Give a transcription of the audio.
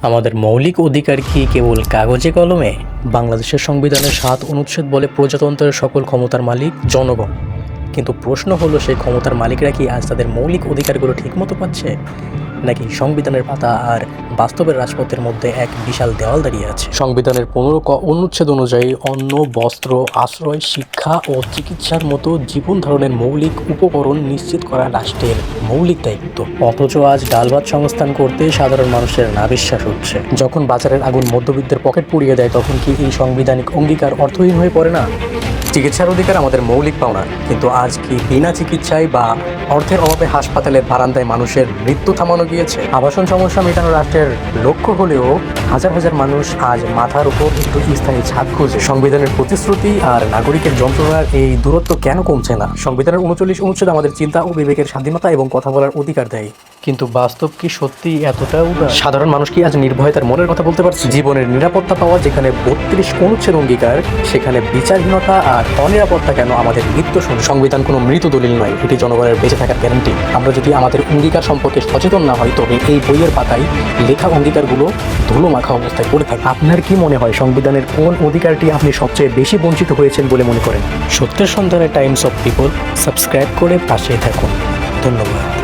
আমাদের মৌলিক অধিকার কি কেবল কাগজে কলমে? বাংলাদেশের সংবিধানের ৭ অনুচ্ছেদ বলে প্রজাতন্ত্রের সকল ক্ষমতার মালিক জনগণ। কিন্তু প্রশ্ন হলো, সেই ক্ষমতার মালিকরা কি আজ তাদের মৌলিক অধিকারগুলো ঠিকমতো পাচ্ছে, নাকি সংবিধানের পাতা আর বাস্তবের রাজপথের মধ্যে এক বিশাল দেওয়াল দাঁড়িয়ে আছে? সংবিধানের ১৫ অনুচ্ছেদ অনুযায়ী অন্ন, বস্ত্র, আশ্রয়, শিক্ষা ও চিকিৎসার মতো জীবন ধারণের মৌলিক উপকরণ নিশ্চিত করা রাষ্ট্রের মৌলিক দায়িত্ব। অথচ আজ ডাল ভাত সংস্থান করতে সাধারণ মানুষের নাভিশ্বাস হচ্ছে। যখন বাজারের আগুন মধ্যবিত্তের পকেট পুড়িয়ে দেয়, তখন কি এই সাংবিধানিক অঙ্গীকার অর্থহীন হয়ে পড়ে না? চিকিৎসার অধিকার আমাদের মৌলিক পাওনা, কিন্তু আজ কি বিনা চিকিৎসায় বা অর্থের অভাবে হাসপাতালের বারান্দায় মানুষের মৃত্যু থামানো গিয়েছে? আবাসন সমস্যা মেটানো রাষ্ট্রের লক্ষ্য হলেও হাজার হাজার মানুষ আজ মাথার উপর একটু স্থায়ী ছাদ খোঁজে। সংবিধানের প্রতিশ্রুতি আর নাগরিকের যন্ত্রণার এই দূরত্ব কেন কমছে না? সংবিধানের ৩৯ অনুচ্ছেদ আমাদের চিন্তা ও বিবেকের স্বাধীনতা এবং কথা বলার অধিকার দেয়, কিন্তু বাস্তব কি সত্যি এতটা উদার? সাধারণ মানুষ কি আজ নির্ভয়ে তার মনের কথা বলতে পারছে? জীবনের নিরাপত্তা পাওয়া যেখানে ৩২ অনুচ্ছেদ অঙ্গীকার, সেখানে বিচারহীনতা আর অনিরাপত্তা কেন আমাদের নিত্য শুনি? সংবিধান কোনো মৃত দলিল নয়, এটি জনগণের বেঁচে থাকার গ্যারান্টি। আমরা যদি আমাদের অঙ্গীকার সম্পর্কে সচেতন না হই, তবে এই বইয়ের পাতায় লেখা অঙ্গীকারগুলো ধুলো মাখা অবস্থায় পড়ে থাকে। আপনার কি মনে হয়, সংবিধানের কোন অধিকারটি আপনি সবচেয়ে বেশি বঞ্চিত হয়েছেন বলে মনে করেন? সত্যের সন্ধানে টাইমস অফ পিপল সাবস্ক্রাইব করে পাশেই থাকুন। ধন্যবাদ।